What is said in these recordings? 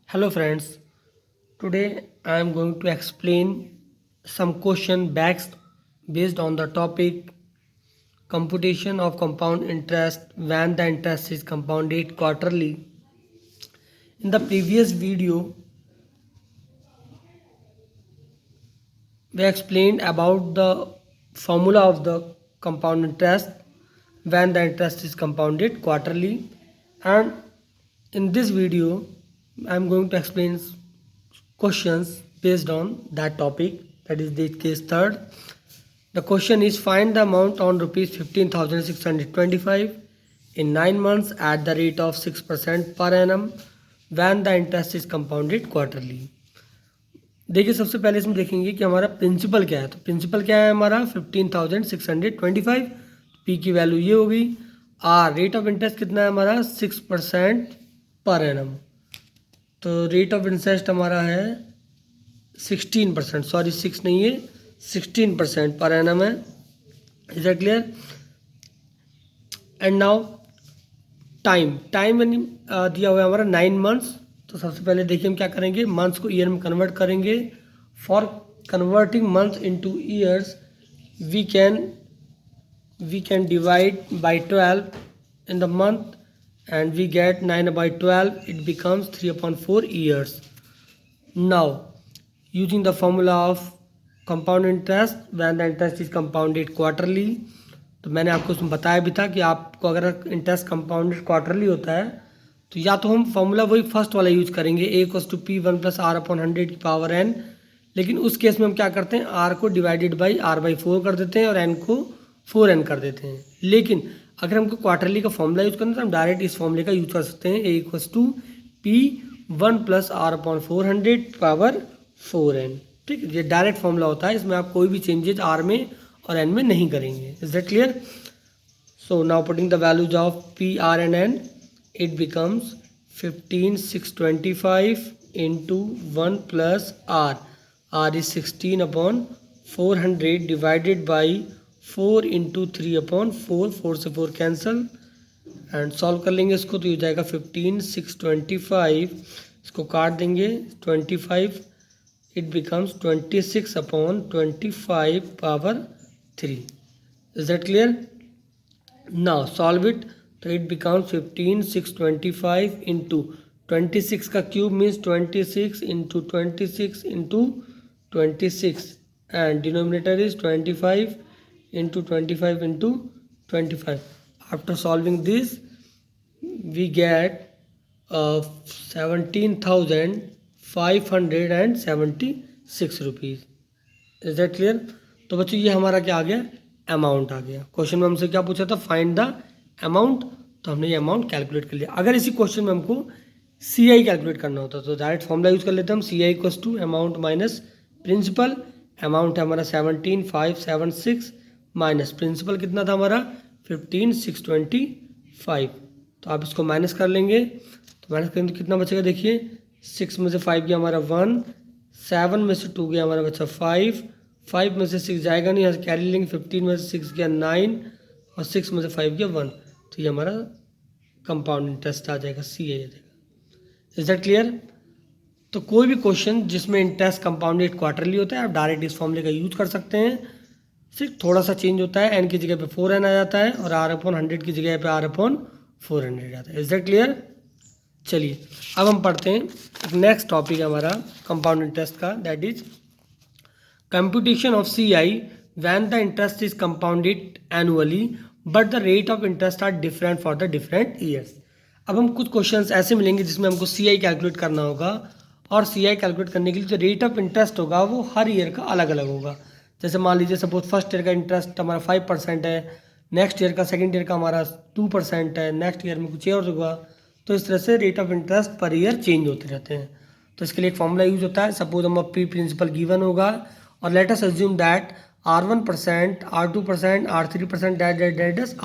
Hello friends, today I am going to explain some question based on the topic computation of compound interest when the interest is compounded quarterly. In the previous video, we explained about the formula of the compound interest when the interest is compounded quarterly, and in this video I am going to explain questions based on that topic, that is the case third. The question is find the amount on rupees 15,625 in 9 months at the rate of 6% per annum when the interest is compounded quarterly. देखिए सबसे पहले इसमें देखेंगे कि हमारा principal क्या है। तो प्रिंसिपल क्या है हमारा 15,625, पी की वैल्यू ये होगी। आर रेट ऑफ इंटरेस्ट कितना है हमारा 6% पर एनम। तो रेट ऑफ इंटरेस्ट हमारा है 16%, सॉरी 6 नहीं है 16% पर एनम है। Is that clear? And now time दिया हुआ है हमारा 9 मंथ्स। तो सबसे पहले देखिए हम क्या करेंगे, मंथ्स को ईयर में कन्वर्ट करेंगे। For converting month into years we can divide by 12 in the month and we get 9/12, it becomes 3/4 years. Now using the formula of compound interest when the interest is compounded quarterly, तो मैंने आपको उसमें बताया भी था कि आपको अगर इंटरेस्ट कंपाउंडेड क्वार्टरली होता है तो या तो हम फॉर्मूला वही फर्स्ट वाला यूज करेंगे A=P1+R/100 की पावर n, लेकिन उस केस में हम क्या करते हैं, R को डिवाइडेड बाई R/4 कर देते हैं और n को 4n कर देते हैं। लेकिन अगर हमको क्वार्टरली का फॉर्मूला यूज करना है तो हम डायरेक्ट इस फॉर्मूले का यूज कर सकते हैं A=P1+R/400 पावर 4n। ठीक है, ये डायरेक्ट फॉर्मूला होता है, इसमें आप कोई भी चेंजेज R में और n में नहीं करेंगे। Is that clear? So now putting the values of P, R and n, it becomes 15,625 into 1 plus R. R is 16/400 divided by 4 into 3/4, 4 से 4 कैंसल एंड सॉल्व कर लेंगे इसको तो ये जाएगा 15,625, इसको काट देंगे 25, it becomes 26/25 power 3. Is that clear? Now solve it. तो it becomes 15,625 into 26 का cube means 26 into 26 into 26 and denominator is 25 into 25 into 25. After solving this we get 17,576 rupees. Is that clear? तो बच्चों ये हमारा क्या आ गया, अमाउंट आ गया। Question में हमसे क्या पूछा था, फाइंड द अमाउंट, तो हमने ये अमाउंट कैलकुलेट कर लिया। अगर इसी क्वेश्चन में हमको सी आई कैलकुलेट करना होता तो डायरेक्ट फॉर्मूला यूज कर लेते हैं हम, सी आई = अमाउंट माइनस प्रिंसिपल। अमाउंट है हमारा 17,576 माइनस प्रिंसिपल कितना था हमारा 15,625। तो आप इसको माइनस कर लेंगे, तो माइनस करेंगे तो कितना बचेगा, देखिए 6 में से 5 गया हमारा 1, 7 में से 2 गया हमारा बचा 5, 5 में से 6 जाएगा नहीं, यहाँ से कैरी लेंगे, 15 में से 6 गया 9 और 6 में से 5 गया 1, तो ये हमारा कंपाउंड इंटरेस्ट आ जाएगा, सी आ जाएगा। Is that clear? तो कोई भी क्वेश्चन जिसमें इंटरेस्ट कंपाउंडेड क्वार्टरली होता है आप डायरेक्ट इस फॉर्मूले का यूज कर सकते हैं। सिर्फ थोड़ा सा चेंज होता है, n की जगह पे 4n आ जाता है और R/100 की जगह पे R/400 आता है। Is that clear? चलिए अब हम पढ़ते हैं नेक्स्ट टॉपिक है हमारा कंपाउंड इंटरेस्ट का, that is computation of CI when the interest is compounded annually but the rate of interest are different for the different years. अब हम कुछ क्वेश्चंस ऐसे मिलेंगे जिसमें हमको CI कैलकुलेट करना होगा और CI कैलकुलेट करने के लिए जो रेट ऑफ इंटरेस्ट होगा वो हर ईयर का अलग अलग होगा। जैसे मान लीजिए सपोज फर्स्ट ईयर का इंटरेस्ट हमारा 5% है, नेक्स्ट ईयर का सेकंड ईयर का हमारा 2% है, नेक्स्ट ईयर में कुछ और होगा। तो इस तरह से rate of interest per year change होते रहते हैं। तो इसके लिए एक फॉर्मूला यूज होता है, सपोज हम पी प्रिंसिपल गिवन होगा और let us assume that R1%, R2%, R3%,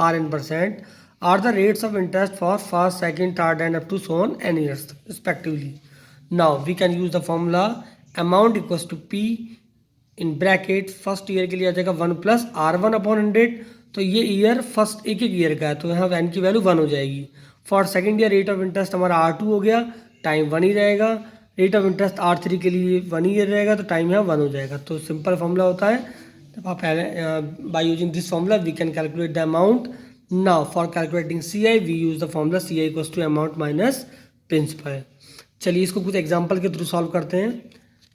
Rn% are the rates of interest for first, second, third and up to so on n years respectively. Now we can use the formula amount equals to P in bracket first year के लिए आ जाएगा 1 + R1/100। तो ये year first एक year का है तो यहाँ n की वैल्यू 1 हो जाएगी। For second year rate of interest हमारा R2 हो गया, टाइम 1 ही रहेगा। रेट ऑफ इंटरेस्ट R3 के लिए 1 ईयर रहेगा तो टाइम यहाँ 1 हो जाएगा। तो सिंपल फॉर्मूला होता है, जब आप by using this formula we can calculate the amount. Now for calculating CI we use the formula CI equals to amount minus principal. चलिए इसको कुछ एग्जांपल के थ्रू सॉल्व करते हैं।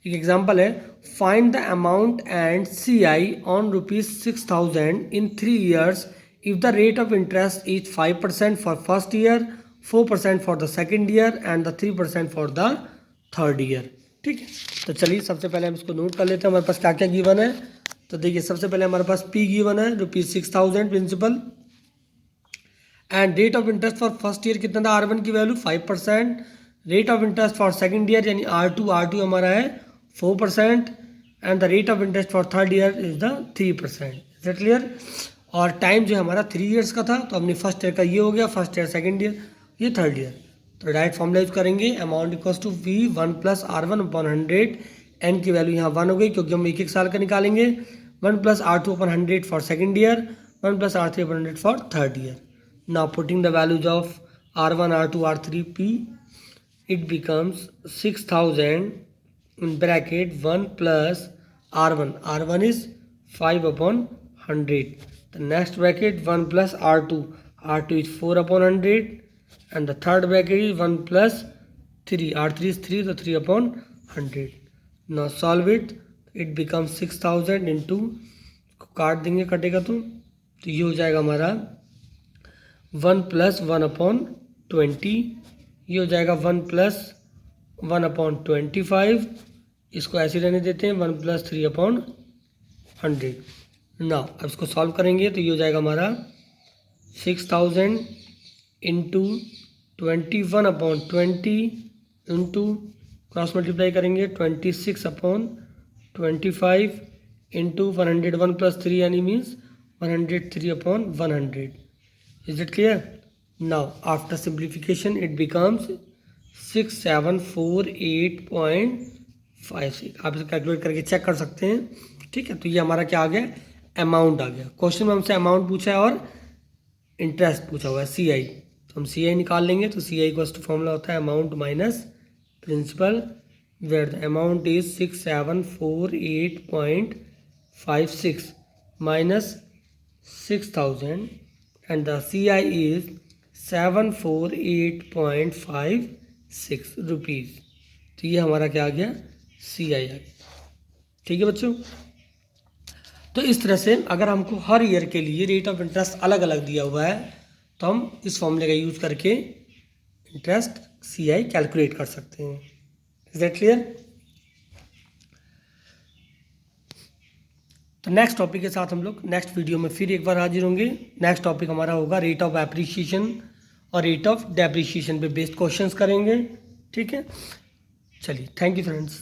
एक एग्जांपल है, find the amount and CI on ₹6,000 in 3 years if the rate of interest is 5% for first year, 4% for the second year and the 3% for the third year। ठीक है, तो चलिए सबसे पहले हम इसको नोट कर लेते हैं हमारे पास क्या क्या गिवन है। तो देखिए सबसे पहले हमारे पास P गिवन है ₹6,000 principal and rate of interest for first year कितना था, R1 की value 5%, rate of interest for second year यानी R2 हमारा है 4% and the rate of interest for third year is the 3%। Is it clear? और time जो हमारा 3 years का था, तो हमने फर्स्ट ईयर का ये हो गया, फर्स्ट ईयर सेकंड ईयर, ये थर्ड ईयर। तो डायरेक्ट फॉर्मूला यूज करेंगे, amount equals to V1 + R1/100। N की वैल्यू यहाँ 1 हो गई क्योंकि हम 1 साल का निकालेंगे। 1 + R2/100 for second year, 1 + R3/100 for third year. Now putting the values of R1, R2, R3, P, it becomes 6,000 in bracket 1 + R1. R1 is 5/100. The next bracket 1 + R2. R2 is 4/100 and the third bracket is 1 + 3. R3 is 3, so 3/100. Now solve it. It becomes 6,000 into, काट देंगे कटेगा तो ये हो जाएगा हमारा 1 + 1/20। ये हो जाएगा 1 + 1/25। इसको ऐसे रहने देते हैं 1 + 3/100। ना अब इसको सॉल्व करेंगे तो ये हो जाएगा हमारा 6,000 इंटू 21/20 इंटू क्रॉस मल्टीप्लाई करेंगे 26/25 इंटू 100। 1 + 3 यानी means 103/100। Is it clear? Now after simplification it becomes 6748.56। आप इसे कैलकुलेट करके चेक कर सकते हैं। ठीक है, तो ये हमारा क्या आ गया, अमाउंट आ गया। क्वेश्चन में हमसे अमाउंट पूछा है और इंटरेस्ट पूछा हुआ है CI, तो हम CI निकाल लेंगे। तो CI इक्वल्स टू फॉर्मूला होता है amount minus principal, where the amount is 6748.56 minus 6,000 and the CI is 748.56 rupees. तो ये हमारा क्या आ गया, CI आ गया। ठीक है बच्चों, तो इस तरह से अगर हमको हर ईयर के लिए रेट ऑफ इंटरेस्ट अलग अलग दिया हुआ है तो हम इस फॉर्मूले का यूज़ करके इंटरेस्ट CI कैलकुलेट कर सकते हैं। Is that clear? तो नेक्स्ट टॉपिक के साथ हम लोग नेक्स्ट वीडियो में फिर एक बार हाजिर होंगे। नेक्स्ट टॉपिक हमारा होगा रेट ऑफ एप्रिसिएशन और रेट ऑफ डेप्रिसिएशन पे बेस्ड क्वेश्चंस करेंगे। ठीक है, चलिए, थैंक यू फ्रेंड्स।